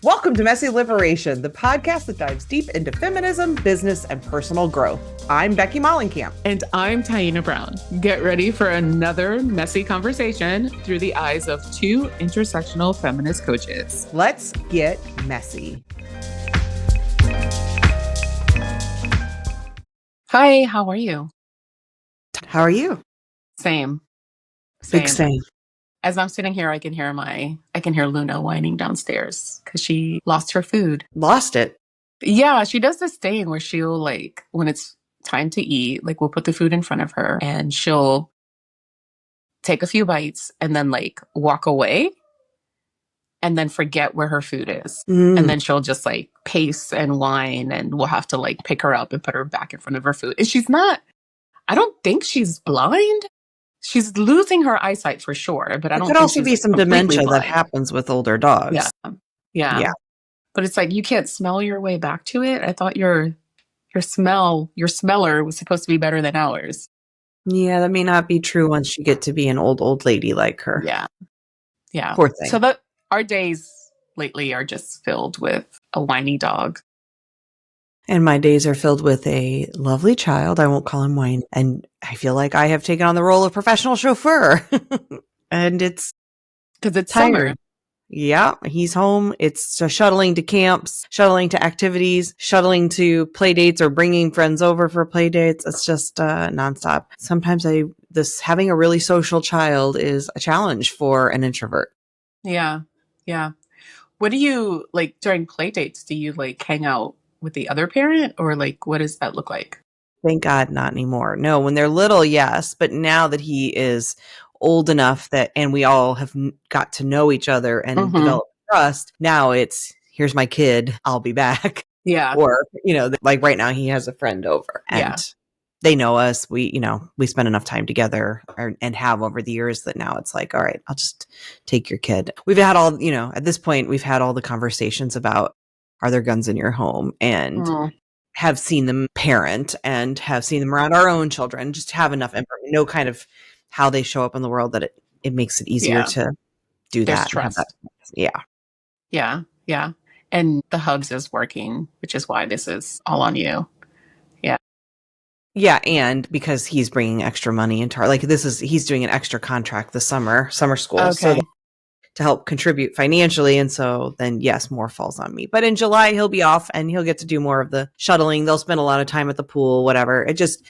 Welcome to Messy Liberation, the podcast that dives deep into feminism, business, and personal growth. I'm Becky Mollenkamp. And I'm Taina Brown. Get ready for another messy conversation through the eyes of two intersectional feminist coaches. Let's get messy. Hi, how are you? How are you? Same. Big same. As I'm sitting here, I can hear Luna whining downstairs because she lost her food. Lost it? Yeah, she does this thing where she'll when it's time to eat, we'll put the food in front of her and she'll take a few bites and then walk away and then forget where her food is. And then she'll just pace and whine and we'll have to pick her up and put her back in front of her food. And I don't think she's blind. She's losing her eyesight for sure, but I don't think could also be some dementia blind. that happens with older dogs. Yeah. But it's you can't smell your way back to it. I thought your smeller was supposed to be better than ours. Yeah, that may not be true once you get to be an old lady like her. Yeah. Poor thing. So our days lately are just filled with a whiny dog. And my days are filled with a lovely child. I won't call him whiny. And I feel like I have taken on the role of professional chauffeur. And it's because it's tiring. Summer. Yeah, he's home. It's shuttling to camps, shuttling to activities, shuttling to play dates or bringing friends over for play dates. It's just nonstop. Sometimes having a really social child is a challenge for an introvert. Yeah. What do you during play dates? Do you hang out with the other parent or what does that look like? Thank God not anymore. No, when they're little, yes. But now that he is old enough and we all have got to know each other and develop trust, now it's, here's my kid, I'll be back. Yeah. Or, right now he has a friend over and they know us. We spend enough time together and have over the years that now it's all right, I'll just take your kid. We've had all, at this point, we've had all the conversations about, are there guns in your home? And have seen them parent and have seen them around our own children, just have enough information, know kind of how they show up in the world that it makes it easier to do There's that. Trust. Yeah. And the hugs is working, which is why this is all on you. Yeah. And because he's bringing extra money into our, he's doing an extra contract this summer school. Okay. So to help contribute financially. And so then, yes, more falls on me. But in July, he'll be off and he'll get to do more of the shuttling. They'll spend a lot of time at the pool, whatever. It just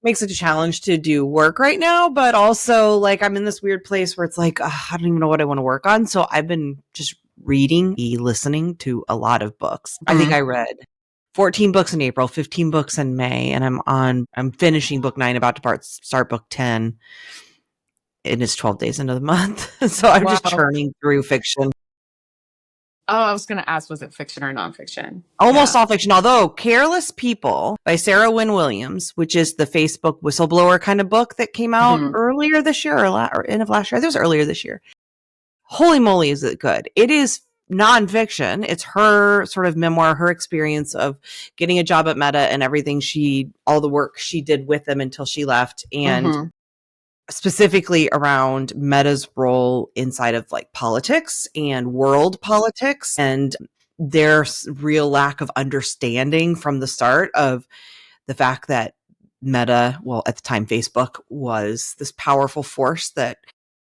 makes it a challenge to do work right now. But also, I'm in this weird place where it's I don't even know what I want to work on. So I've been just listening to a lot of books. I think I read 14 books in April, 15 books in May, and I'm finishing book 9, about to start book 10. And it's 12 days into the month. So I'm just churning through fiction. Oh, I was going to ask, was it fiction or nonfiction? Almost all fiction, although Careless People by Sarah Wynne Williams, which is the Facebook whistleblower kind of book that came out earlier this year or end of last year. I think it was earlier this year. Holy moly, is it good. It is nonfiction. It's her sort of memoir, her experience of getting a job at Meta and everything all the work she did with them until she left. And specifically around Meta's role inside of politics and world politics and their real lack of understanding from the start of the fact that Meta, well, at the time, Facebook, was this powerful force that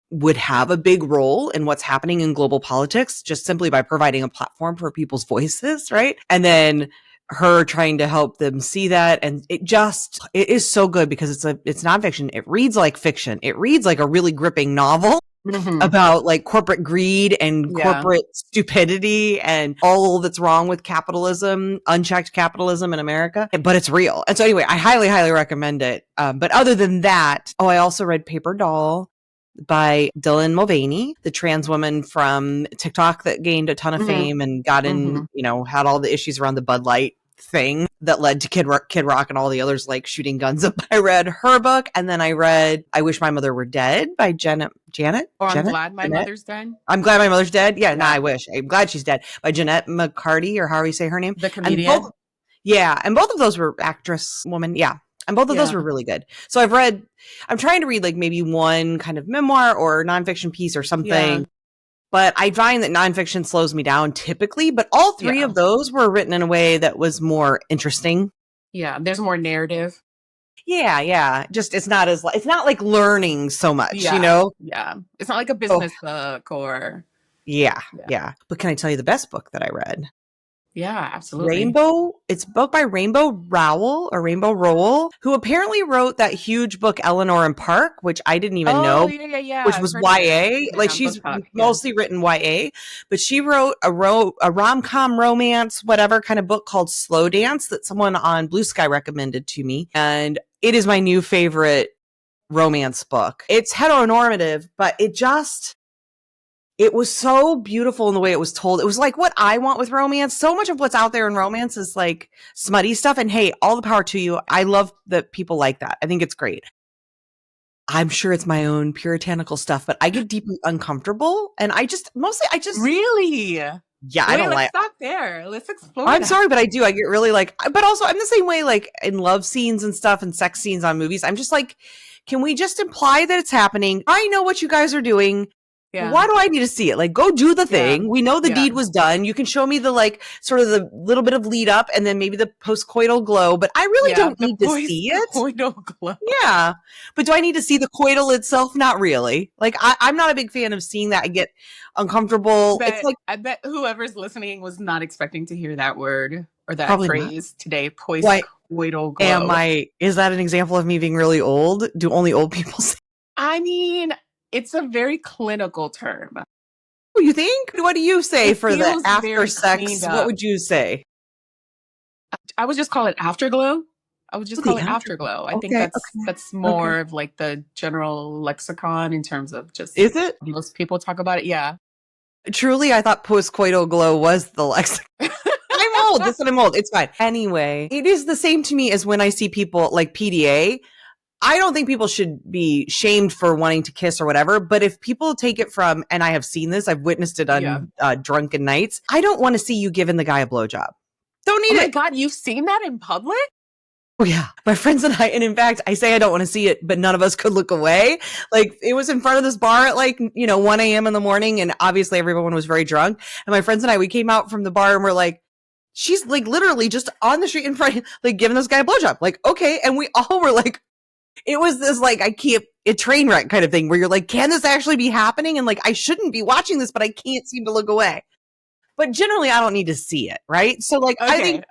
would have a big role in what's happening in global politics just simply by providing a platform for people's voices, right? And then her trying to help them see that. And it is so good because it's nonfiction. It reads like fiction. It reads like a really gripping novel about corporate greed and corporate stupidity and all that's wrong with capitalism, unchecked capitalism in America, but it's real. And so anyway, I highly, highly recommend it. But other than that, I also read Paper Doll by Dylan Mulvaney, the trans woman from TikTok that gained a ton of fame and got in, had all the issues around the Bud Light thing that led to Kid Rock and all the others shooting guns up. I read her book, and then I read I Wish My Mother Were Dead by Janet. I'm Glad My Mother's Dead. I'm Glad My Mother's Dead. Yeah, I wish. I'm glad she's dead. By Jeanette McCarty, or however you say her name. The comedian. And both of those were actress woman. Yeah. And both of those were really good. So I'm trying to read maybe one kind of memoir or nonfiction piece or something But I find that nonfiction slows me down typically, but all three of those were written in a way that was more interesting. Yeah, there's more narrative. Yeah. Just it's not like learning so much, Yeah. you know? Yeah. It's not like a business book or Yeah. But can I tell you the best book that I read? Yeah, absolutely. It's a book by Rainbow Rowell, who apparently wrote that huge book Eleanor and Park, which I didn't even know. Yeah. Which I've was heard of YA. Like she's mostly written YA, but she wrote a rom-com romance, whatever kind of book called Slow Dance that someone on Blue Sky recommended to me. And it is my new favorite romance book. It's heteronormative, but it was so beautiful in the way it was told. It was like what I want with romance. So much of what's out there in romance is like smutty stuff. And hey, all the power to you. I love that people like that. I think it's great. I'm sure it's my own puritanical stuff, but I get deeply uncomfortable. And I just really, yeah, I don't like. Let's stop there. Let's explore. I'm sorry, but I do. I get really like, but also I'm the same way, like in love scenes and stuff and sex scenes on movies. I'm just like, can we just imply that it's happening? I know what you guys are doing. Yeah. Why do I need to see it? Like, go do the thing. Yeah. We know the deed was done. You can show me the like sort of the little bit of lead up and then maybe the post-coital glow, but I really don't need to see it. Post-coital glow. Yeah. But do I need to see the coital itself? Not really. Like, I'm not a big fan of seeing that. I get uncomfortable. I bet whoever's listening was not expecting to hear that word or that phrase today. Post-coital glow. Is that an example of me being really old? Do only old people say? I mean, it's a very clinical term. Oh, you think? What do you say for the after sex? What would you say? I would just call it afterglow. I would just call it afterglow. I think that's more of like the general lexicon in terms of just. Is it? Most people talk about it. Yeah. Truly, I thought post-coital glow was the lexicon. I'm old. Listen, I'm old. It's fine. Anyway, it is the same to me as when I see people like PDA. I don't think people should be shamed for wanting to kiss or whatever, but if people take it from, and I have seen this, I've witnessed it on drunken nights, I don't want to see you giving the guy a blowjob. Don't need it. Oh my God, you've seen that in public? Oh yeah. My friends and I, and in fact, I say I don't want to see it, but none of us could look away. Like it was in front of this bar at like, 1 a.m. in the morning, and obviously everyone was very drunk. And my friends and I, we came out from the bar and we're like, she's like literally just on the street in front, like giving this guy a blowjob. Like, okay. And we all were like, it was this like, a train wreck kind of thing where you're like, can this actually be happening? And like, I shouldn't be watching this, but I can't seem to look away. But generally I don't need to see it. Right. So like, I think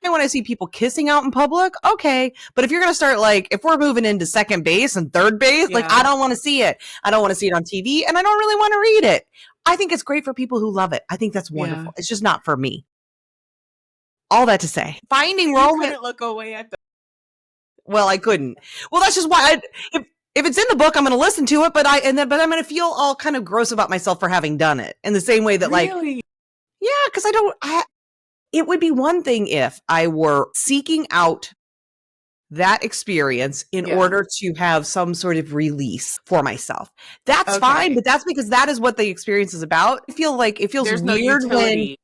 when I see people kissing out in public, okay. But if you're going to start like, if we're moving into second base and third base, like I don't want to see it. I don't want to see it on TV and I don't really want to read it. I think it's great for people who love it. I think that's wonderful. It's just not for me. All that to say, finding romance. You couldn't look away at the. Well, I couldn't. Well, that's just why if it's in the book, I'm going to listen to it, but I'm going to feel all kind of gross about myself for having done it in the same way that really? Cause it would be one thing if I were seeking out that experience in order to have some sort of release for myself. That's fine, but that's because that is what the experience is about. I feel like it feels weird when,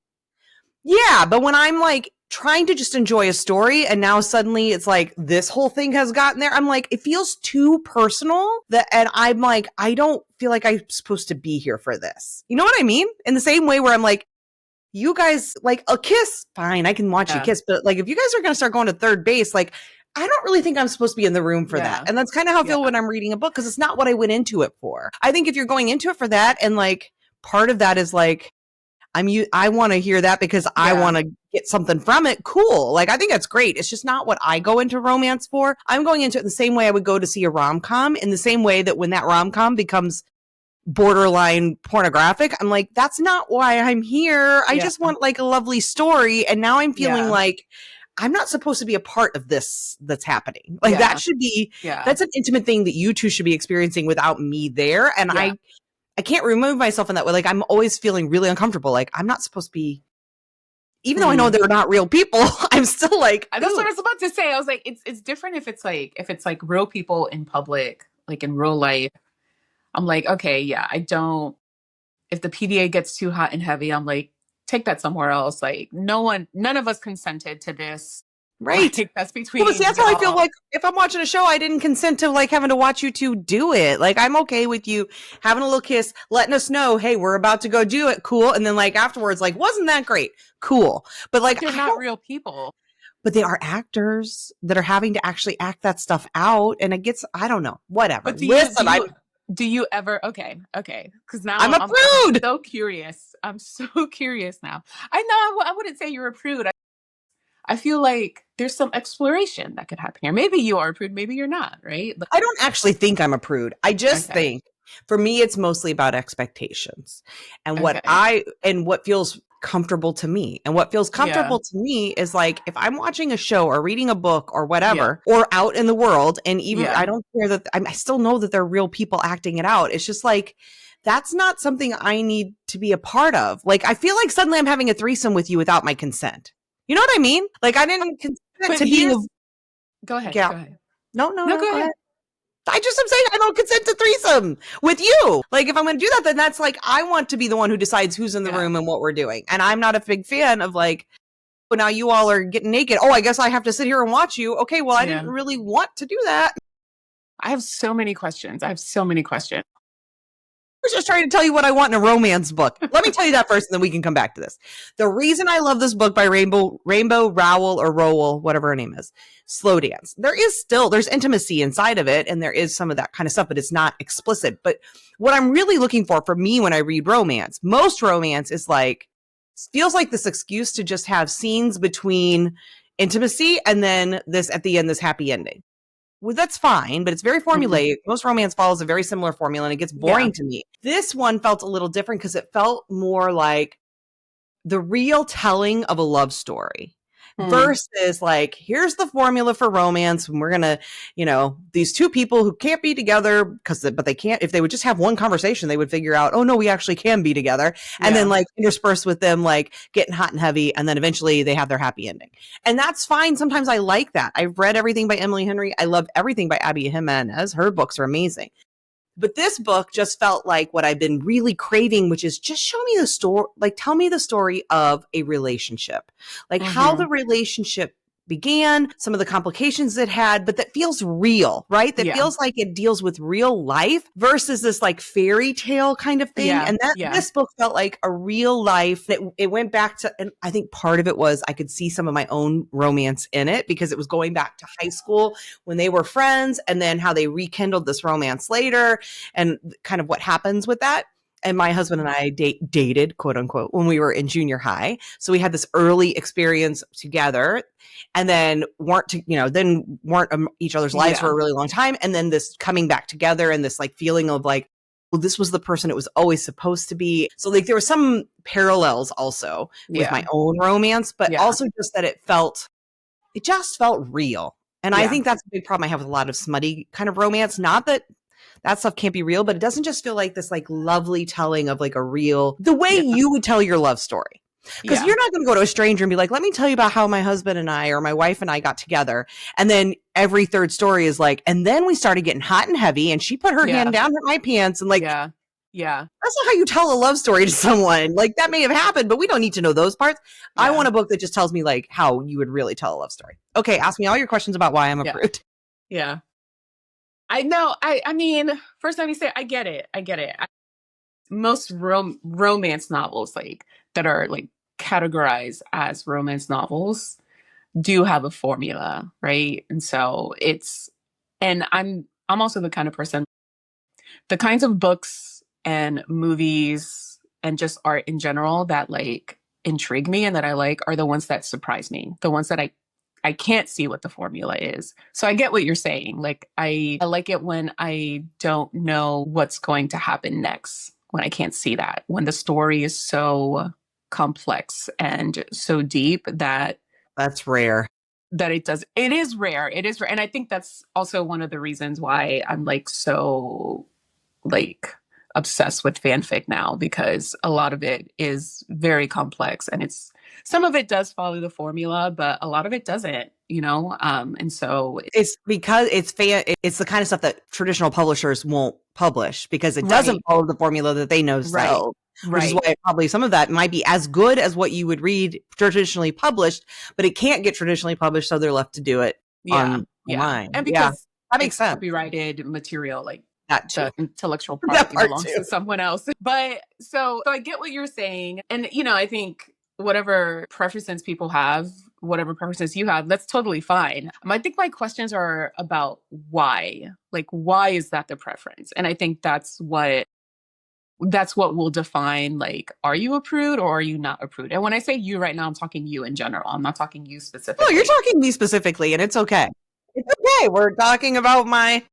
but when I'm like, trying to just enjoy a story and now suddenly it's like this whole thing has gotten there. I'm like, it feels too personal and I'm like, I don't feel like I'm supposed to be here for this. You know what I mean? In the same way where I'm like, you guys like a kiss, fine, I can watch you kiss. But like, if you guys are going to start going to third base, like, I don't really think I'm supposed to be in the room for that. And that's kind of how I feel when I'm reading a book, because it's not what I went into it for. I think if you're going into it for that, and like part of that is like, I want to hear that because I want to get something from it. Cool. Like, I think that's great. It's just not what I go into romance for. I'm going into it the same way I would go to see a rom-com, in the same way that when that rom-com becomes borderline pornographic, I'm like, that's not why I'm here. I just want like a lovely story. And now I'm feeling like I'm not supposed to be a part of this that's happening. Like that should be, that's an intimate thing that you two should be experiencing without me there. And I can't remove myself in that way. Like I'm always feeling really uncomfortable. Like I'm not supposed to be, even though I know they're not real people, I'm still like, that's what I was about to say. I was like, it's different if it's like real people in public, like in real life. I'm like, okay, if the PDA gets too hot and heavy, I'm like, take that somewhere else. Like none of us consented to this. Right. Like, that's between Well, see, that's how I feel y'all. like if I'm watching a show, I didn't consent to like having to watch you two do it. Like, I'm okay with you having a little kiss, letting us know, hey, we're about to go do it. Cool. And then like afterwards, like, wasn't that great? Cool. But like, They're not real people. but they are actors that are having to actually act that stuff out. And it gets, I don't know, whatever. But Listen, do you ever, okay. Because now I'm a I'm prude. so curious. I'm so curious now. I know I wouldn't say you're a prude. I feel like there's some exploration that could happen here. Maybe you are a prude, maybe you're not, right? Like, I don't actually think I'm a prude. I just okay. think for me, it's mostly about expectations and Okay. what feels comfortable to me. And what feels comfortable to me is like if I'm watching a show or reading a book or whatever, or out in the world, and even I don't care that I still know that they're real people acting it out. It's just like, that's not something I need to be a part of. Like, I feel like suddenly I'm having a threesome with you without my consent. You know what I mean? Like, I didn't consent to being a. Go ahead. Yeah. Go ahead. No, Go ahead. I just am saying I don't consent to threesome with you. Like, if I'm going to do that, then that's like, I want to be the one who decides who's in the room and what we're doing. And I'm not a big fan of like, well, now you all are getting naked. Oh, I guess I have to sit here and watch you. Okay, well, I didn't really want to do that. I have so many questions. I was just trying to tell you what I want in a romance book. Let me tell you that first, and then we can come back to this. The reason I love this book by Rainbow Rowell or Rowell, whatever her name is, Slow Dance. There's intimacy inside of it, and there is some of that kind of stuff, but it's not explicit. But what I'm really looking for me when I read romance, most romance is like, feels like this excuse to just have scenes between intimacy and then this at the end, this happy ending. Well, that's fine, but it's very formulaic. Most romance follows a very similar formula, and it gets boring to me. This one felt a little different because it felt more like the real telling of a love story versus like, here's the formula for romance, and we're gonna, these two people who can't be together but they can't. If they would just have one conversation, they would figure out, oh no, we actually can be together, and then like interspersed with them like getting hot and heavy, and then eventually they have their happy ending, and that's fine. Sometimes I like that. I've read everything by Emily Henry. I love everything by Abby Jimenez. Her books are amazing. But this book just felt like what I've been really craving, which is just show me the story, like tell me the story of a relationship, like how the relationship began, some of the complications it had, but that feels real, right? That feels like it deals with real life versus this like fairy tale kind of thing. And this book felt like a real life. It went back to, and I think part of it was I could see some of my own romance in it because it was going back to high school when they were friends and then how they rekindled this romance later and kind of what happens with that. And my husband and I dated, quote unquote, when we were in junior high. So we had this early experience together and then weren't each other's lives for a really long time. And then this coming back together and this like feeling of like, well, this was the person it was always supposed to be. So like there were some parallels also with my own romance, but also just that it just felt real. And I think that's a big problem I have with a lot of smutty kind of romance. Not that stuff can't be real, but it doesn't just feel like this like lovely telling of like the way you would tell your love story. Because you're not going to go to a stranger and be like, let me tell you about how my husband and I or my wife and I got together. And then every third story is like, and then we started getting hot and heavy and she put her hand down at my pants and like, that's not how you tell a love story to someone. Like that may have happened, but we don't need to know those parts. I want a book that just tells me like how you would really tell a love story. Okay. Ask me all your questions about why I'm a prude. Yeah. I know. I mean, first let me say, I get it. Most romance novels like that are like categorized as romance novels do have a formula, right? And so I'm also the kind of person, the kinds of books and movies and just art in general that like intrigue me and that I like are the ones that surprise me, the ones that I can't see what the formula is. So I get what you're saying. Like I like it when I don't know what's going to happen next, when I can't see that, when the story is so complex and so deep that's rare. That it is rare. And I think that's also one of the reasons why I'm like so like obsessed with fanfic now, because a lot of it is very complex and it's some of it does follow the formula, but a lot of it doesn't, and so it's because it's the kind of stuff that traditional publishers won't publish because it doesn't follow the formula that they know sells. Which is why probably some of that might be as good as what you would read traditionally published, but it can't get traditionally published, so they're left to do it online. And because that makes sense. Copyrighted material, like that too. The intellectual property belongs to someone else. But so I get what you're saying. And, I think whatever preferences people have, whatever preferences you have, that's totally fine. I think my questions are about why. Like, why is that the preference? And I think that's what will define, like, are you a prude or are you not a prude? And when I say you right now, I'm talking you in general. I'm not talking you specifically. Oh, you're talking me specifically, and it's okay. It's okay. We're talking about my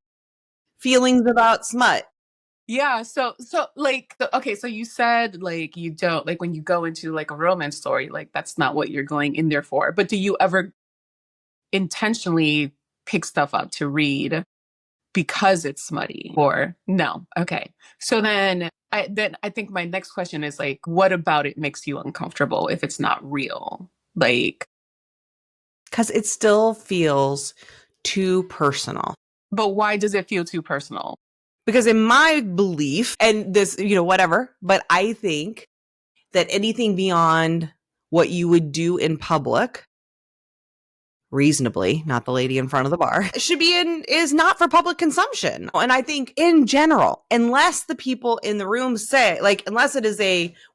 feelings about smut. Yeah. So you said, like, you don't, like, when you go into, like, a romance story, like, that's not what you're going in there for. But do you ever intentionally pick stuff up to read because it's smutty, or no? Okay. So then I think my next question is, like, what about it makes you uncomfortable if it's not real? Like, because it still feels too personal. But why does it feel too personal? Because in my belief, and this, whatever, but I think that anything beyond what you would do in public, reasonably, not the lady in front of the bar, is not for public consumption. And I think in general, unless the people in the room say, like, unless it is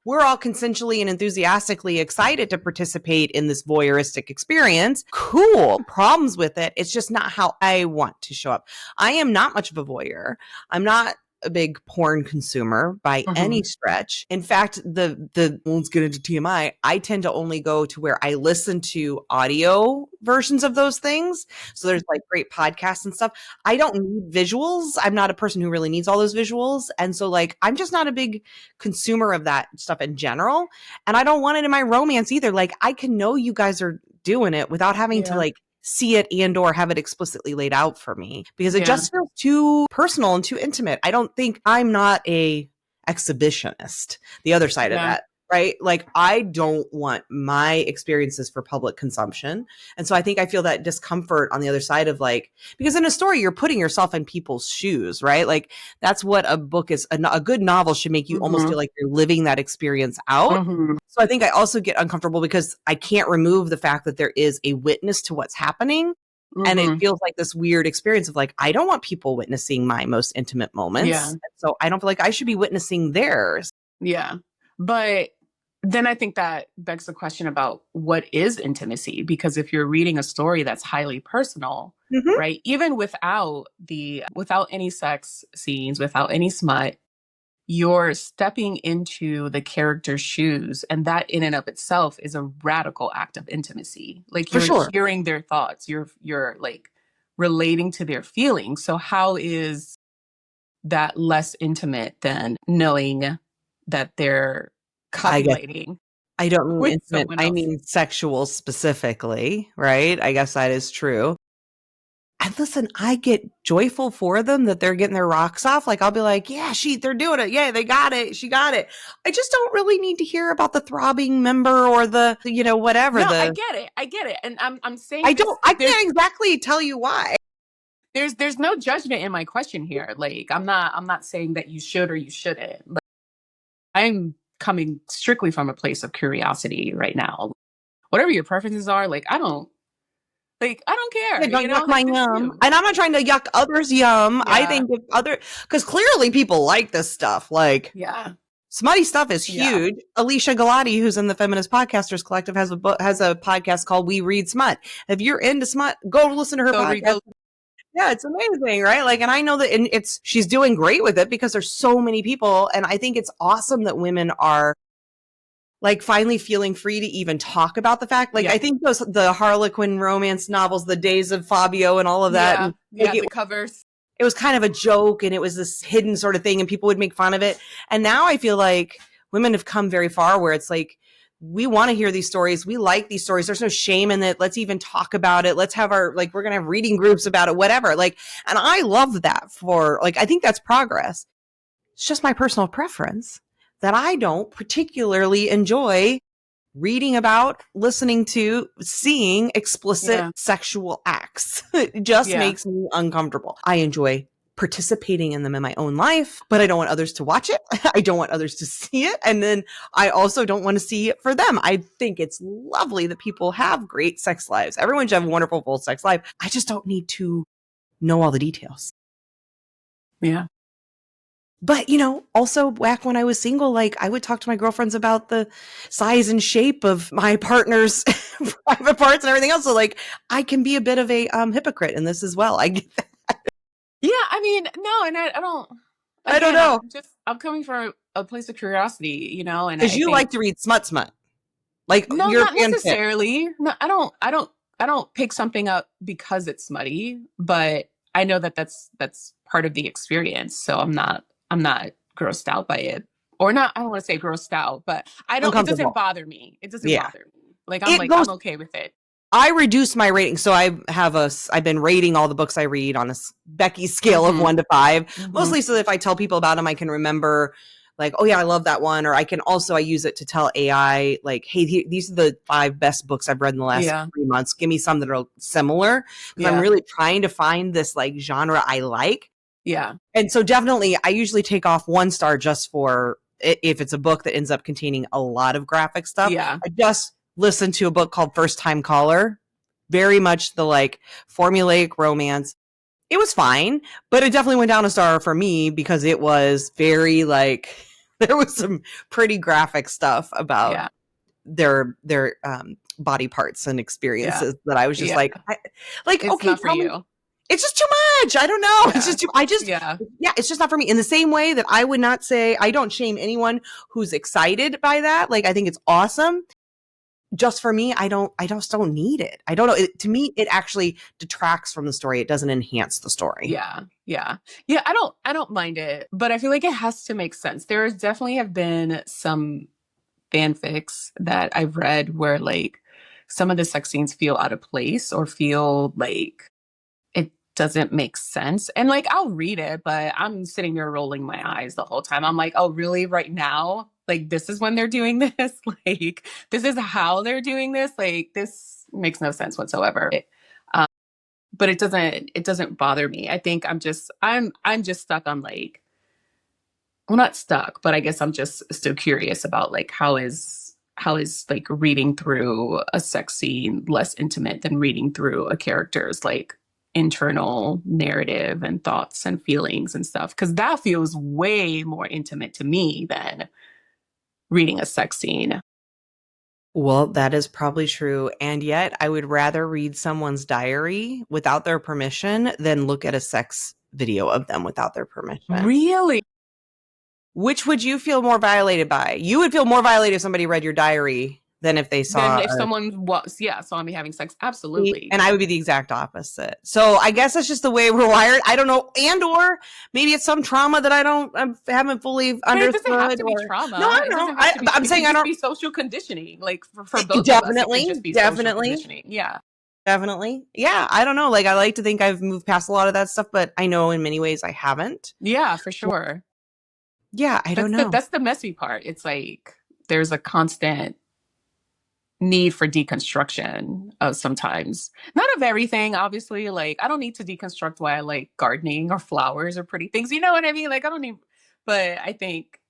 we're all consensually and enthusiastically excited to participate in this voyeuristic experience, cool. Problems with it. It's just not how I want to show up. I am not much of a voyeur. I'm not a big porn consumer by any stretch. In fact, let's get into TMI. I tend to only go to where I listen to audio versions of those things. So there's, like, great podcasts and stuff. I don't need visuals. I'm not a person who really needs all those visuals. And so, like, I'm just not a big consumer of that stuff in general. And I don't want it in my romance either. Like, I can know you guys are doing it without having to, like, see it and or have it explicitly laid out for me, because it just feels too personal and too intimate. I'm not a exhibitionist, the other side of that, right? Like, I don't want my experiences for public consumption. And so I feel that discomfort on the other side of, like, because in a story, you're putting yourself in people's shoes, right? Like, that's what a book is. A good novel should make you almost feel like you're living that experience out. So I think I also get uncomfortable because I can't remove the fact that there is a witness to what's happening. And it feels like this weird experience of, like, I don't want people witnessing my most intimate moments. Yeah. So I don't feel like I should be witnessing theirs. Yeah. But then I think that begs the question about what is intimacy? Because if you're reading a story that's highly personal, right? Even without any sex scenes, without any smut, you're stepping into the character's shoes. And that in and of itself is a radical act of intimacy. Like, you're hearing their thoughts. You're like relating to their feelings. So how is that less intimate than knowing that they're copulating? I don't mean intimate. I mean sexual specifically, right? I guess that is true. And listen, I get joyful for them that they're getting their rocks off. Like, I'll be like, yeah, they're doing it. Yeah, they got it. She got it. I just don't really need to hear about the throbbing member or the whatever. No, I get it. And I'm saying I can't exactly tell you why. There's no judgment in my question here. Like, I'm not saying that you should or you shouldn't. Like, I'm coming strictly from a place of curiosity right now. Whatever your preferences are, like, I don't care. Yeah, don't yuck my yum. And I'm not trying to yuck others' yum. Yeah. I think because clearly people like this stuff. Like, smutty stuff is huge. Alicia Galati, who's in the Feminist Podcasters Collective, has a podcast called We Read Smut. If you're into smut, go listen to her podcast. Yeah, it's amazing, right? Like, and I know that she's doing great with it because there's so many people. And I think it's awesome that women are, like, finally feeling free to even talk about the fact. Like, I think the Harlequin romance novels, the Days of Fabio and all of that. The covers. It was kind of a joke and it was this hidden sort of thing and people would make fun of it. And now I feel like women have come very far where it's like, we want to hear these stories. We like these stories. There's no shame in it. Let's even talk about it. Let's have we're going to have reading groups about it, whatever. Like, and I love that I think that's progress. It's just my personal preference that I don't particularly enjoy reading about, listening to, seeing explicit sexual acts. It just makes me uncomfortable. I enjoy participating in them in my own life, but I don't want others to watch it. I don't want others to see it. And then I also don't want to see it for them. I think it's lovely that people have great sex lives. Everyone should have a wonderful full sex life. I just don't need to know all the details. Yeah. But, you know, also back when I was single, like I would talk to my girlfriends about the size and shape of my partner's private parts and everything else. So like I can be a bit of a hypocrite in this as well. I get that. Yeah, I mean, no, and I don't. I don't know. I'm coming from a place of curiosity, you know, and because you like to read smut. Like no, you're not necessarily. No, I don't pick something up because it's smutty, but I know that that's part of the experience. So I'm not grossed out by it, or not. I don't want to say grossed out, but I don't. It doesn't bother me. It doesn't bother me. Like I'm okay with it. I reduce my rating. So I've been rating all the books I read on a Becky scale of 1 to 5, mostly so that if I tell people about them, I can remember like, oh yeah, I love that one. Or I use it to tell AI like, hey, these are the 5 best books I've read in the last 3 months. Give me some that are similar. I'm really trying to find this like genre I like. Yeah. And so definitely I usually take off 1 star just for if it's a book that ends up containing a lot of graphic stuff. Yeah. I just listened to a book called First Time Caller, very much the like formulaic romance. It was fine, but it definitely went down a star for me because it was very like, there was some pretty graphic stuff about their body parts and experiences that I was just like, it's okay, not for you. It's just too much. I don't know. It's just it's just not for me. In the same way that I would not say, I don't shame anyone who's excited by that. Like, I think it's awesome. Just for me, I just don't need it. I don't know. To me, it actually detracts from the story. It doesn't enhance the story. Yeah. I don't mind it, but I feel like it has to make sense. There definitely have been some fanfics that I've read where like some of the sex scenes feel out of place or feel like it doesn't make sense. And like, I'll read it, but I'm sitting there rolling my eyes the whole time. I'm like, oh, really? Right now? Like, this is when they're doing this? Like, this is how they're doing this? Like, this makes no sense whatsoever. But it doesn't bother me. I think I'm just stuck on like, well, not stuck, but I guess I'm just still curious about like, how is like reading through a sex scene less intimate than reading through a character's like internal narrative and thoughts and feelings and stuff, because that feels way more intimate to me than reading a sex scene. Well, that is probably true. And yet I would rather read someone's diary without their permission than look at a sex video of them without their permission. Really? Which would you feel more violated by? You would feel more violated if somebody read your diary than if they saw. Than if someone saw me having sex. Absolutely. And I would be the exact opposite. So I guess that's just the way we're wired. I don't know. And or maybe it's some trauma that I haven't fully understood. It doesn't have to be trauma. No, I don't know. I'm saying I don't. Be social conditioning, like for both definitely, of us. It could just be social conditioning. Yeah. Definitely. Yeah. I don't know. Like I like to think I've moved past a lot of that stuff, but I know in many ways I haven't. Yeah, for sure. Yeah, I don't know. That's the messy part. It's like there's a constant need for deconstruction of sometimes, not of everything, obviously. Like I don't need to deconstruct why I like gardening or flowers or pretty things. You know what I mean? Like I don't need, but I think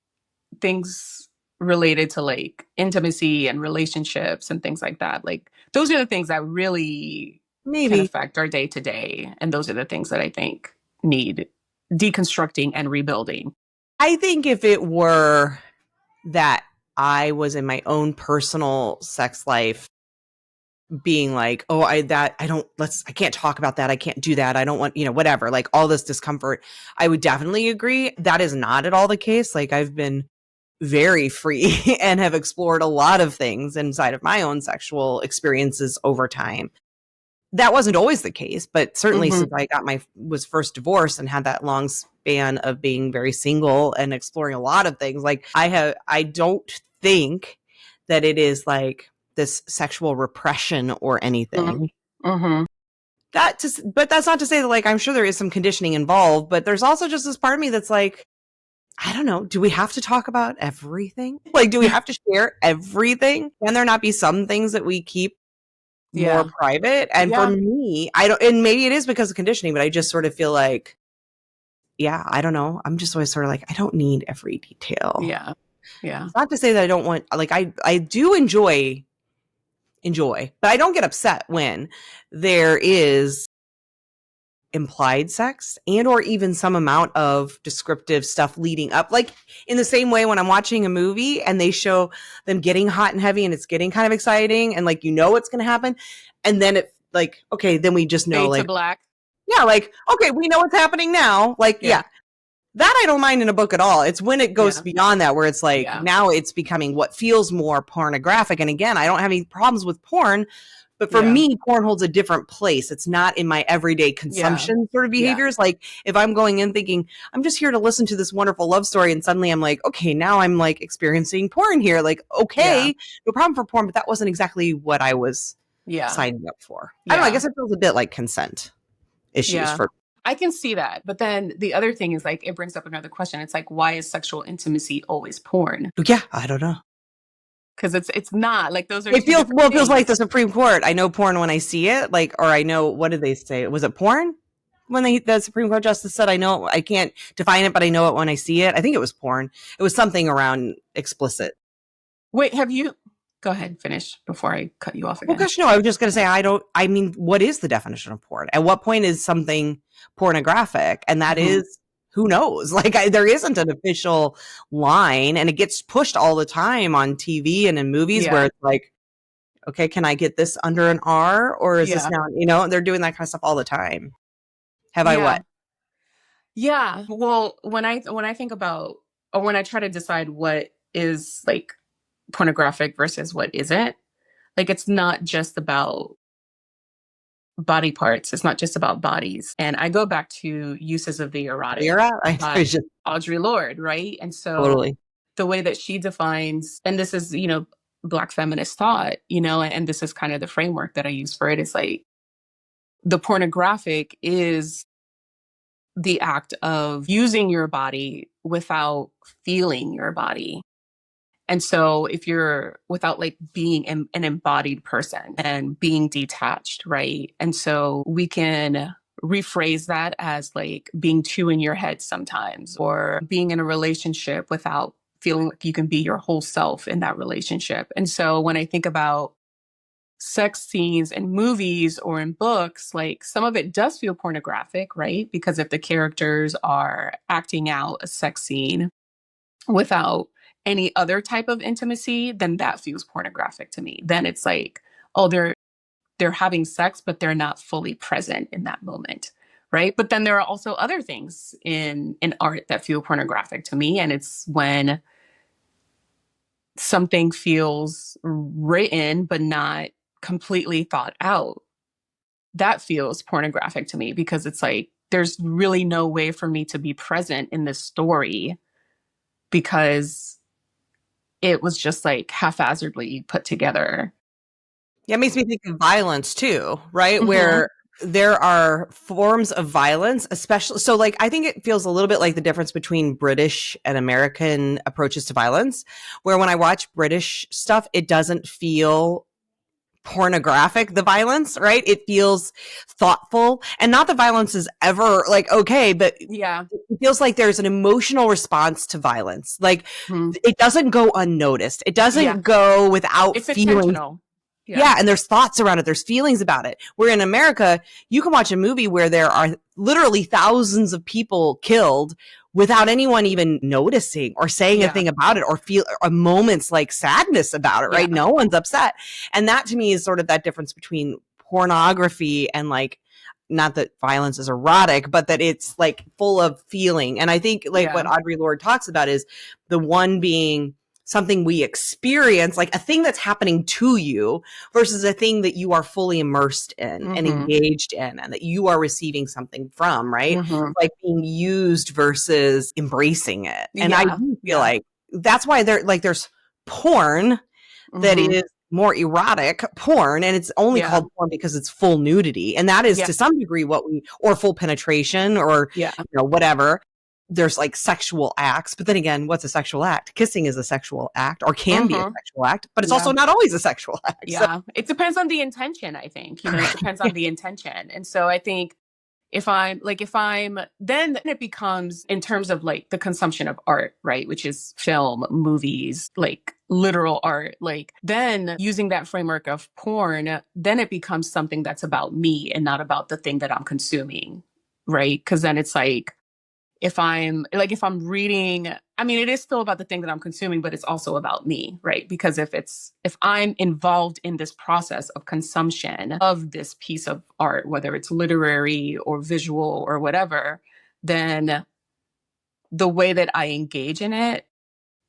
things related to like intimacy and relationships and things like that, like those are the things that really can affect our day to day. And those are the things that I think need deconstructing and rebuilding. I think if it were that I was in my own personal sex life being like, oh, I can't talk about that. I can't do that. I don't want, whatever, like all this discomfort, I would definitely agree. That is not at all the case. Like I've been very free and have explored a lot of things inside of my own sexual experiences over time. That wasn't always the case, but certainly since I was first divorced and had that long span of being very single and exploring a lot of things, like I don't think that it is like this sexual repression or anything. But that's not to say that like, I'm sure there is some conditioning involved, but there's also just this part of me that's like, I don't know. Do we have to talk about everything? Like, do we have to share everything? Can there not be some things that we keep more private? And for me, I don't, and maybe it is because of conditioning, but I just sort of feel like, yeah, I don't know. I'm just always sort of like, I don't need every detail. Yeah. It's not to say that I don't want, like, I do enjoy, but I don't get upset when there is implied sex and or even some amount of descriptive stuff leading up, like in the same way when I'm watching a movie and they show them getting hot and heavy and it's getting kind of exciting and like, you know, what's going to happen. And then it like, okay, then we just know, fade like, to black. Yeah, like, okay, we know what's happening now. Like, yeah. That I don't mind in a book at all. It's when it goes beyond that where it's like, now it's becoming what feels more pornographic. And again, I don't have any problems with porn, but for me, porn holds a different place. It's not in my everyday consumption sort of behaviors. Like if I'm going in thinking, I'm just here to listen to this wonderful love story. And suddenly I'm like, okay, now I'm like experiencing porn here. Like, okay, no problem for porn, but that wasn't exactly what I was signing up for. I don't know. I guess it feels a bit like consent issues for. I can see that. But then the other thing is like, it brings up another question. It's like, why is sexual intimacy always porn? Yeah, I don't know. Because it's not like those are. It feels it feels like the Supreme Court. I know porn when I see it, like, or I know, what did they say? Was it porn when the Supreme Court justice said, I know I can't define it, but I know it when I see it. I think it was porn. It was something around explicit. Wait, have you? Go ahead, finish before I cut you off again. Oh gosh, no, I was just going to say, I mean, what is the definition of porn? At what point is something pornographic? And that is, who knows? Like, there isn't an official line, and it gets pushed all the time on TV and in movies where it's like, okay, can I get this under an R, or is this now, you know, they're doing that kind of stuff all the time. Have I what? Yeah. Well, when I think about, or when I try to decide what is like pornographic versus what isn't, like, it's not just about body parts. It's not just about bodies. And I go back to uses of the erotic by Audre Lorde, right? And so the way that she defines, and this is, you know, Black feminist thought, you know, and this is kind of the framework that I use for it. It's like the pornographic is the act of using your body without feeling your body. And so if you're without like being an embodied person and being detached, right? And so we can rephrase that as like being too in your head sometimes, or being in a relationship without feeling like you can be your whole self in that relationship. And so when I think about sex scenes in movies or in books, like some of it does feel pornographic, right? Because if the characters are acting out a sex scene without any other type of intimacy, then that feels pornographic to me. Then it's like, oh, they're having sex, but they're not fully present in that moment, right? But then there are also other things in art that feel pornographic to me, and it's when something feels written but not completely thought out. That feels pornographic to me, because it's like there's really no way for me to be present in this story because it was just like haphazardly put together. Yeah, it makes me think of violence too, right? Where there are forms of violence, especially, so like, I think it feels a little bit like the difference between British and American approaches to violence, where when I watch British stuff, it doesn't feel pornographic, the violence, right? It feels thoughtful, and not the violence is ever like, okay, but it feels like there's an emotional response to violence. Like it doesn't go unnoticed. It doesn't go without feeling. Intentional. Yeah, and there's thoughts around it. There's feelings about it. Where in America, you can watch a movie where there are literally thousands of people killed without anyone even noticing or saying a thing about it, or feel a moment's like sadness about it, right? No one's upset. And that to me is sort of that difference between pornography and like, not that violence is erotic, but that it's like full of feeling. And I think like what Audre Lorde talks about is the one being something we experience, like a thing that's happening to you versus a thing that you are fully immersed in and engaged in, and that you are receiving something from, right? Like being used versus embracing it. And I do feel like that's why there's porn that is more erotic porn, and it's only called porn because it's full nudity. And that is to some degree or full penetration, or, you know, whatever. there's like sexual acts, but then again, what's a sexual act? Kissing is a sexual act, or can be a sexual act, but it's also not always a sexual act. Yeah. So. It depends on the intention, I think. It depends on the intention. And so I think then it becomes in terms of like the consumption of art, right? Which is film, movies, like literal art, like then using that framework of porn, then it becomes something that's about me and not about the thing that I'm consuming, right? Because then it's like, if I'm reading, I mean, it is still about the thing that I'm consuming, but it's also about me, right? Because if I'm involved in this process of consumption of this piece of art, whether it's literary or visual or whatever, then the way that I engage in it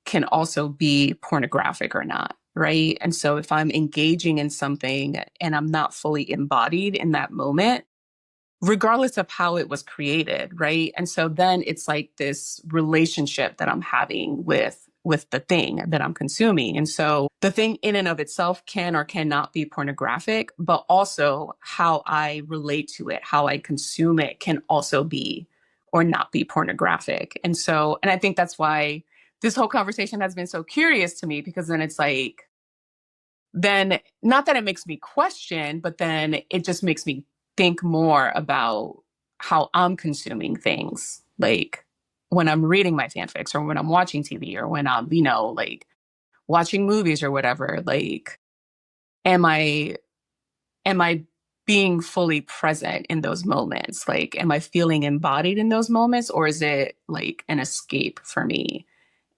can also be pornographic or not, right? And so if I'm engaging in something and I'm not fully embodied in that moment, regardless of how it was created, right? And so then it's like this relationship that I'm having with the thing that I'm consuming. And so the thing in and of itself can or cannot be pornographic, but also how I relate to it, how I consume it can also be or not be pornographic. And I think that's why this whole conversation has been so curious to me, because then it's like, then not that it makes me question, but then it just makes me think more about how I'm consuming things, like when I'm reading my fanfics or when I'm watching TV or when I'm, like watching movies or whatever, like, am I being fully present in those moments? Like, am I feeling embodied in those moments, or is it like an escape for me?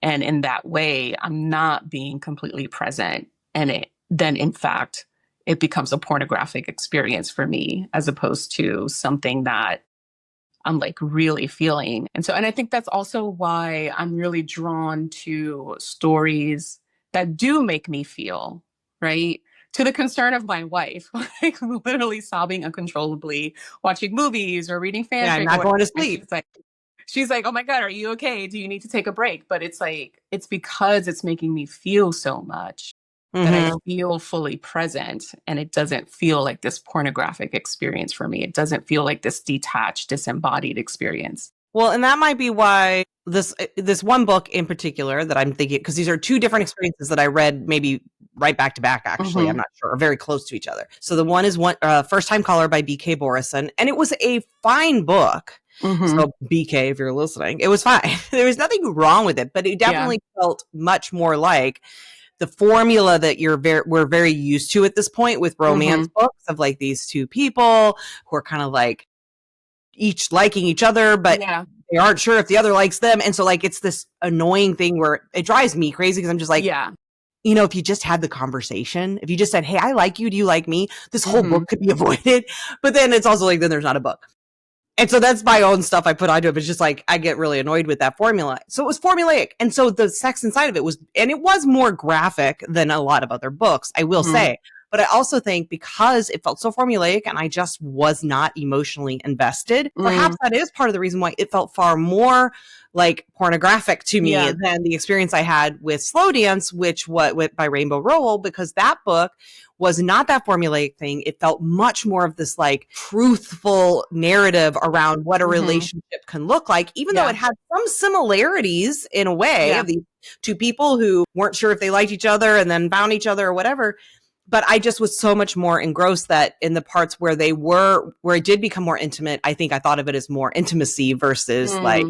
And in that way, I'm not being completely present. And then in fact, it becomes a pornographic experience for me, as opposed to something that I'm like really feeling. And I think that's also why I'm really drawn to stories that do make me feel, right? To the concern of my wife, like literally sobbing uncontrollably, watching movies or reading fanfic. Yeah, I'm not going to sleep. She's like, oh my God, are you okay? Do you need to take a break? But it's like, it's because it's making me feel so much that I feel fully present, and it doesn't feel like this pornographic experience for me. It doesn't feel like this detached, disembodied experience. Well, and that might be why this one book in particular that I'm thinking, because these are two different experiences that I read maybe right back to back, actually, I'm not sure, or very close to each other. So the one is First Time Caller by B.K. Borison, and it was a fine book. So BK, if you're listening, it was fine. There was nothing wrong with it, but it definitely felt much more like the formula that we're very used to at this point with romance books, of like these two people who are kind of like each liking each other, but they aren't sure if the other likes them. And so like, it's this annoying thing where it drives me crazy, because I'm just like, if you just had the conversation, if you just said, hey, I like you, do you like me? This whole book could be avoided. But then it's also like, then there's not a book. And so that's my own stuff I put onto it. But it's just like, I get really annoyed with that formula. So it was formulaic. And so the sex inside of it was more graphic than a lot of other books, I will say. But I also think because it felt so formulaic and I just was not emotionally invested, perhaps that is part of the reason why it felt far more like pornographic to me than the experience I had with Slow Dance, which was by Rainbow Rowell, because that book was not that formulaic thing. It felt much more of this like truthful narrative around what a relationship can look like, even though it had some similarities in a way of these two people who weren't sure if they liked each other and then found each other or whatever. But I just was so much more engrossed that in the parts where it did become more intimate, I think I thought of it as more intimacy versus it like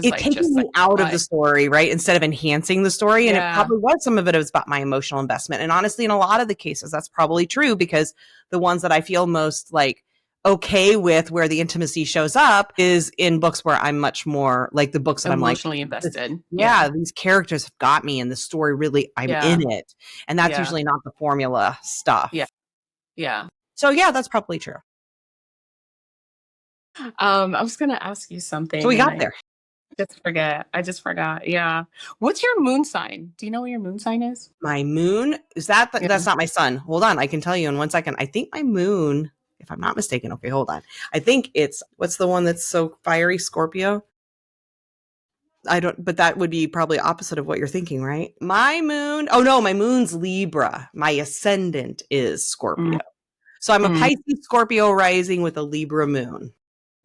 taking just me out of the story, right? Instead of enhancing the story. And it probably was, some of it was about my emotional investment. And honestly, in a lot of the cases, that's probably true, because the ones that I feel most like okay with where the intimacy shows up is in books where I'm much more like the books that I'm like emotionally invested. These characters have got me, and the story really, I'm in it. And that's usually not the formula stuff. Yeah. So that's probably true. I was going to ask you something. So we got there. I just forgot. Yeah. What's your moon sign? Do you know what your moon sign is? My moon? Is that, that's not my sun. Hold on. I can tell you in 1 second. I think my moon, if I'm not mistaken. Okay, hold on. I think it's, what's the one that's so fiery? Scorpio? But that would be probably opposite of what you're thinking, right? My moon, my moon's Libra. My ascendant is Scorpio. So I'm a Pisces Scorpio rising with a Libra moon.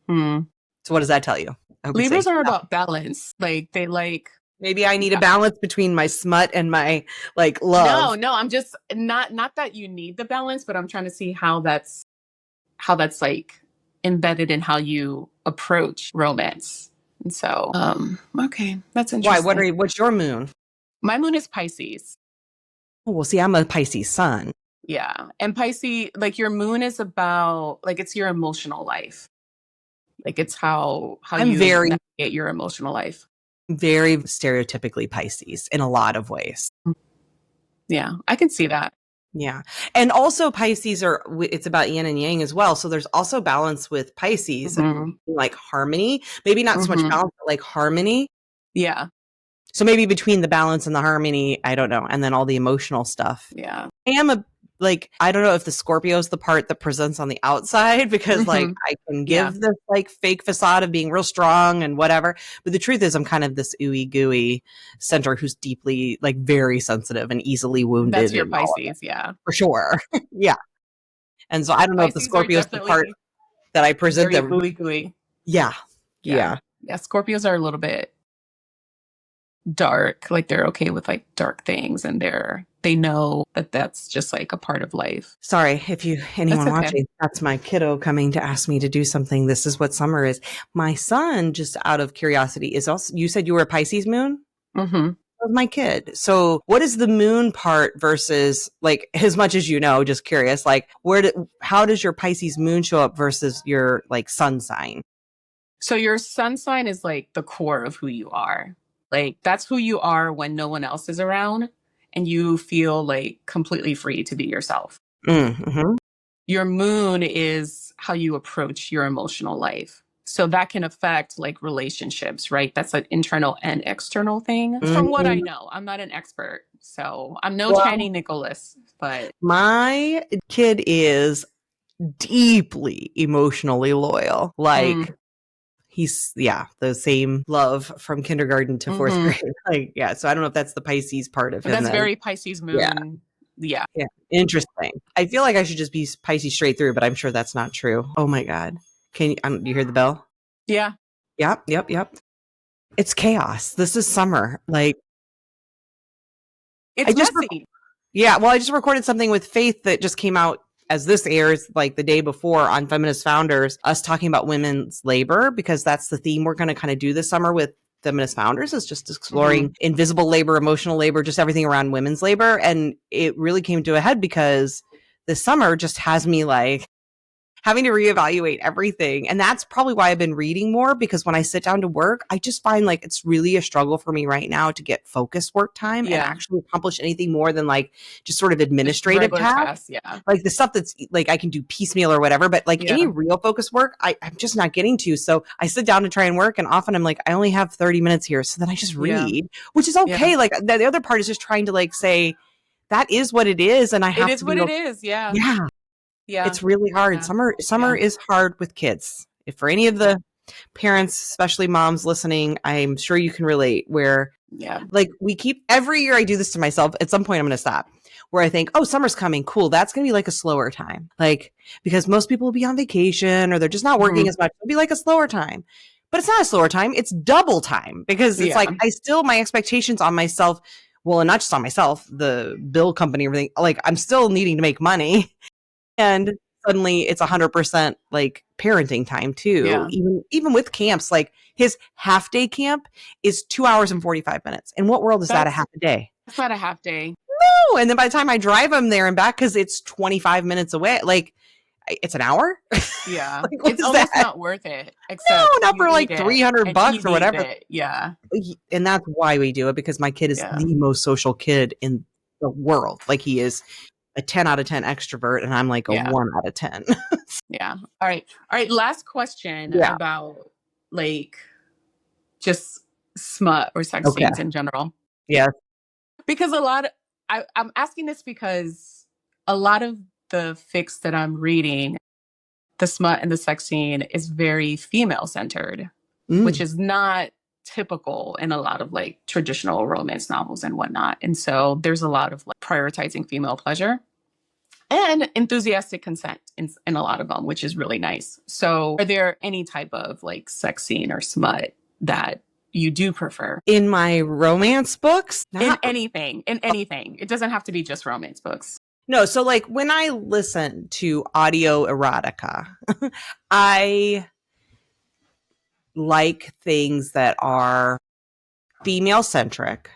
So what does that tell you? I would say. Libras are about balance. Like they like. Maybe I need a balance between my smut and my like love. No, I'm just not that you need the balance, but I'm trying to see how that's like embedded in how you approach romance. And so, okay, that's Why? interesting. What's your moon? My moon is Pisces. Oh, well, see, I'm a Pisces sun. Yeah. And Pisces, like your moon is about like it's your emotional life. Like it's how I'm you navigate your emotional life. very stereotypically Pisces in a lot of ways. Yeah, I can see that. Yeah. And also Pisces it's about yin and yang as well. So there's also balance with Pisces, like harmony, maybe not so much balance, but like harmony. Yeah. So maybe between the balance and the harmony, I don't know. And then all the emotional stuff. Yeah. I am I don't know if the Scorpio is the part that presents on the outside because like I can give this like fake facade of being real strong and whatever. But the truth is I'm kind of this ooey gooey center who's deeply like very sensitive and easily wounded. That's your Pisces. Yeah. For sure. Yeah. And so I don't know if the Scorpio is the part that I present very gooey. Yeah. Yeah. Scorpios are a little bit dark. Like they're okay with like dark things and they know that that's just like a part of life. Sorry if anyone watching, that's my kiddo coming to ask me to do something. This is what summer is. My son, just out of curiosity, is also, you said you were a Pisces moon? Mm-hmm. My kid. So what is the moon part versus like, as much as you know, just curious, like how does your Pisces moon show up versus your like sun sign? So your sun sign is like the core of who you are. Like that's who you are when no one else is around and you feel like completely free to be yourself. Mm-hmm. Your moon is how you approach your emotional life. So that can affect like relationships, right? That's an internal and external thing. From what I know, I'm not an expert. So I'm no Chani Nicholas, but my kid is deeply emotionally loyal. Like he's the same love from kindergarten to fourth grade. Like, yeah. So I don't know if that's the Pisces part of him. That's very Pisces moon. Yeah. Interesting. I feel like I should just be Pisces straight through, but I'm sure that's not true. Oh my God. Can you hear the bell? Yeah. Yep. It's chaos. This is summer. Like it's messy. Well, I just recorded something with Faith that just came out as this airs like the day before on Feminist Founders, us talking about women's labor, because that's the theme we're going to kind of do this summer with Feminist Founders, is just exploring invisible labor, emotional labor, just everything around women's labor. And it really came to a head because this summer just has me like having to reevaluate everything. And that's probably why I've been reading more, because when I sit down to work, I just find like it's really a struggle for me right now to get focused work time and actually accomplish anything more than like just sort of administrative tasks. Like the stuff that's like I can do piecemeal or whatever, but like any real focus work, I'm just not getting to. So I sit down to try and work, and often I'm like, I only have 30 minutes here. So then I just read, which is okay. Like the other part is just trying to like say, that is what it is. And I have to. It is what it is. Yeah. Yeah. It's really hard. Yeah. Summer is hard with kids. If for any of the parents, especially moms listening, I'm sure you can relate where like every year I do this to myself. At some point I'm going to stop where I think, oh, summer's coming. Cool. That's going to be like a slower time. Like, because most people will be on vacation or they're just not working as much. It'll be like a slower time, but it's not a slower time. It's double time because it's like, my expectations on myself. Well, and not just on myself, the bill company, everything, like I'm still needing to make money. And suddenly it's 100% like parenting time too. Yeah. Even with camps, like his half day camp is 2 hours and 45 minutes. In what world is that a half a day? That's not a half day. No. And then by the time I drive him there and back, because it's 25 minutes away, like it's an hour. Yeah. Like, it's almost not worth it. Except not for like $300 or whatever. Yeah. And that's why we do it, because my kid is the most social kid in the world. Like he is a 10 out of 10 extrovert, and I'm like a 1 out of 10. Yeah. All right. Last question about like just smut or sex scenes in general. Yeah. Because I'm asking this because a lot of the fics that I'm reading, the smut and the sex scene is very female centered, which is not typical in a lot of like traditional romance novels and whatnot. And so there's a lot of like prioritizing female pleasure. And enthusiastic consent in a lot of them, which is really nice. So are there any type of like sex scene or smut that you do prefer? In my romance books? In anything. It doesn't have to be just romance books. No, so like when I listen to audio erotica, I like things that are female centric.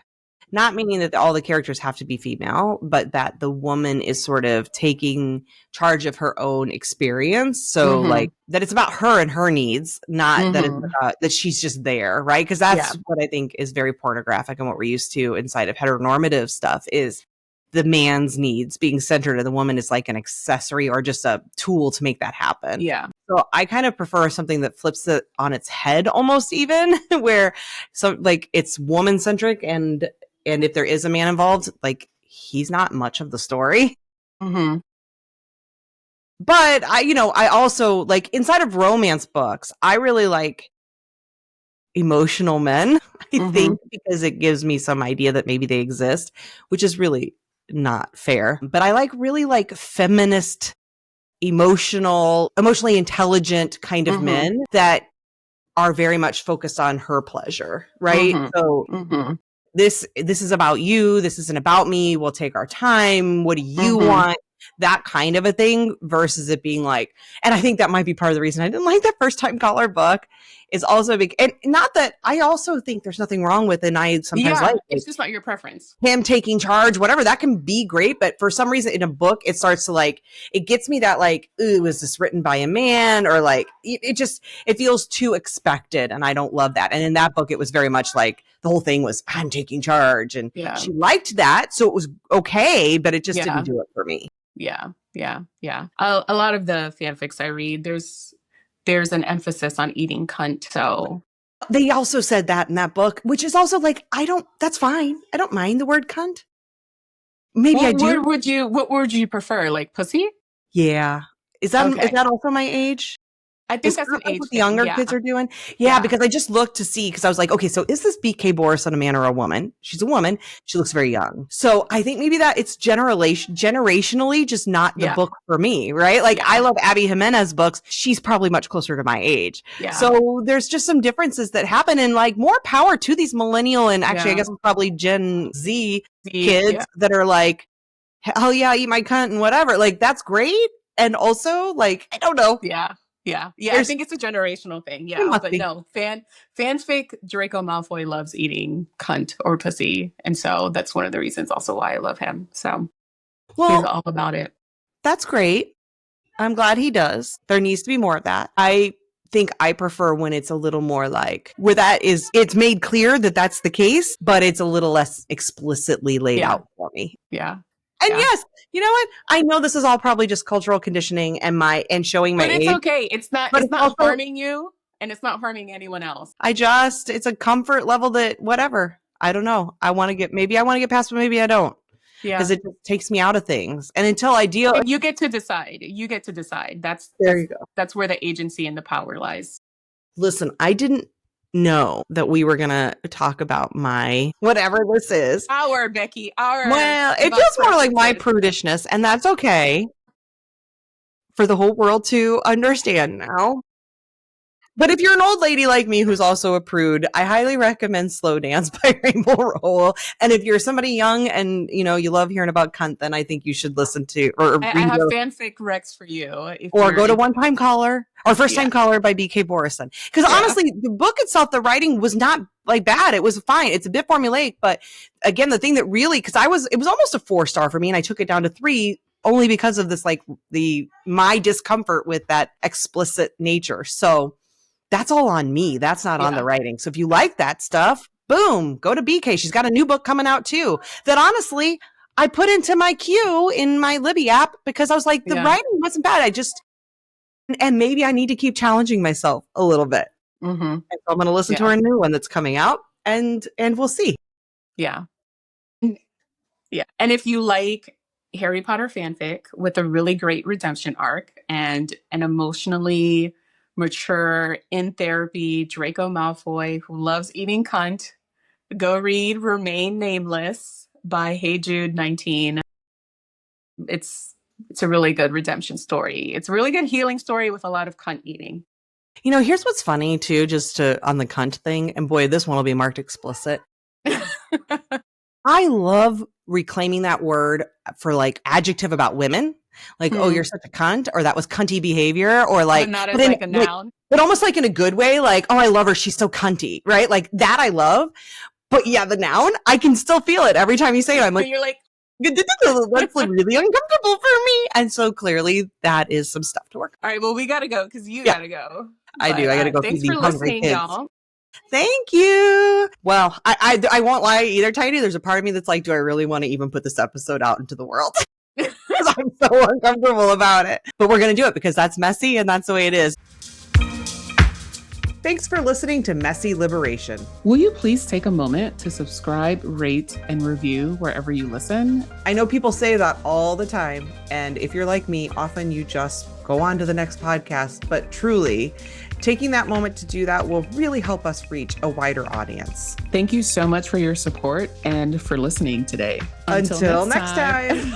Not meaning that all the characters have to be female, but that the woman is sort of taking charge of her own experience. So like that it's about her and her needs, not that it's, that she's just there, right? Because that's what I think is very pornographic and what we're used to inside of heteronormative stuff is the man's needs being centered and the woman is like an accessory or just a tool to make that happen. Yeah. So I kind of prefer something that flips it on its head almost even where so like it's woman centric and if there is a man involved, like he's not much of the story. But I also like inside of romance books, I really like emotional men, I think, because it gives me some idea that maybe they exist, which is really not fair. But I really like feminist, emotionally intelligent kind of men that are very much focused on her pleasure, right? So this is about you. This isn't about me. We'll take our time. What do you want? That kind of a thing versus it being like, and I think that might be part of the reason I didn't like that First Time Caller book is also big. And not that I also think there's nothing wrong with it. And I sometimes like it's just not your preference. Him taking charge, whatever, that can be great. But for some reason in a book, it starts to like, it gets me that like, ooh, is this written by a man? Or like, it feels too expected. And I don't love that. And in that book, it was very much like the whole thing was, I'm taking charge. And she liked that. So it was okay, but it just didn't do it for me. Yeah. A lot of the fanfics I read, there's an emphasis on eating cunt. So they also said that in that book, which is also like, that's fine. I don't mind the word cunt. Maybe I do. What word do you prefer? Like pussy? Yeah. Is that also my age? I think that's an age what the younger kids are doing. Yeah, because I just looked to see, because I was like, okay, so is this BK Boris a man or a woman? She's a woman. She looks very young. So I think maybe that it's generationally just not the book for me, right? Like I love Abby Jimenez books. She's probably much closer to my age. Yeah. So there's just some differences that happen, and like more power to these millennial and actually I guess probably Gen Z kids that are like, hell yeah, eat my cunt and whatever. Like that's great. And also like, I don't know. Yeah. I think it's a generational thing. Yeah, but no, fanfic Draco Malfoy loves eating cunt or pussy, and so that's one of the reasons also why I love him. So he's all about it. That's great. I'm glad he does. There needs to be more of that. I think I prefer when it's a little more like where it's made clear that that's the case, but it's a little less explicitly laid out for me. Yeah. And yes, you know what? I know this is all probably just cultural conditioning and showing my age. But it's okay. It's not harming you and it's not harming anyone else. It's a comfort level that whatever. I don't know. Maybe I want to get past, but maybe I don't. Yeah. Because it just takes me out of things. And until I deal. You get to decide. There you go. That's where the agency and the power lies. Listen, I didn't know that we were gonna talk about my whatever this is. Our Becky, well, it feels more like my prudishness, and that's okay for the whole world to understand now. But if you're an old lady like me who's also a prude, I highly recommend Slow Dance by Rainbow Rowell. And if you're somebody young and you love hearing about cunt, then I think you should listen to I have fanfic recs for you. Or go to One Time Caller or First Time Caller by BK Borison. Because honestly, the book itself, the writing was not like bad. It was fine. It's a bit formulaic, but again, the thing that really, because it was almost a 4-star for me, and I took it down to 3 only because of this, like my discomfort with that explicit nature. So that's all on me. That's not on the writing. So if you like that stuff, boom, go to BK. She's got a new book coming out too that honestly I put into my queue in my Libby app because I was like, the writing wasn't bad. And maybe I need to keep challenging myself a little bit. And so I'm going to listen to her new one that's coming out and we'll see. Yeah. Yeah. And if you like Harry Potter fanfic with a really great redemption arc and an emotionally mature, in therapy Draco Malfoy who loves eating cunt, go read Remain Nameless by Hey Jude 19. It's It's a really good redemption story. It's a really good healing story with a lot of cunt eating. You know, here's what's funny too, just on the cunt thing. And boy, this one will be marked explicit. I love reclaiming that word for like adjective about women. Like, oh, you're such a cunt, or that was cunty behavior, or like, but not as like a noun. But almost like in a good way, like, oh, I love her, she's so cunty, right? Like that I love. But yeah, the noun, I can still feel it every time you say it. I'm like, you're like, that's like really uncomfortable for me. And so clearly that is some stuff to work on. All right, well, we got to go because you got to go. I do. I got to go feed these hungry kids. Y'all. Thank you. Well, I won't lie either, Tiny. There's a part of me that's like, do I really want to even put this episode out into the world? Because I'm so uncomfortable about it. But we're going to do it because that's messy and that's the way it is. Thanks for listening to Messy Liberation. Will you please take a moment to subscribe, rate, and review wherever you listen? I know people say that all the time. And if you're like me, often you just go on to the next podcast. But truly, taking that moment to do that will really help us reach a wider audience. Thank you so much for your support and for listening today. Until next time.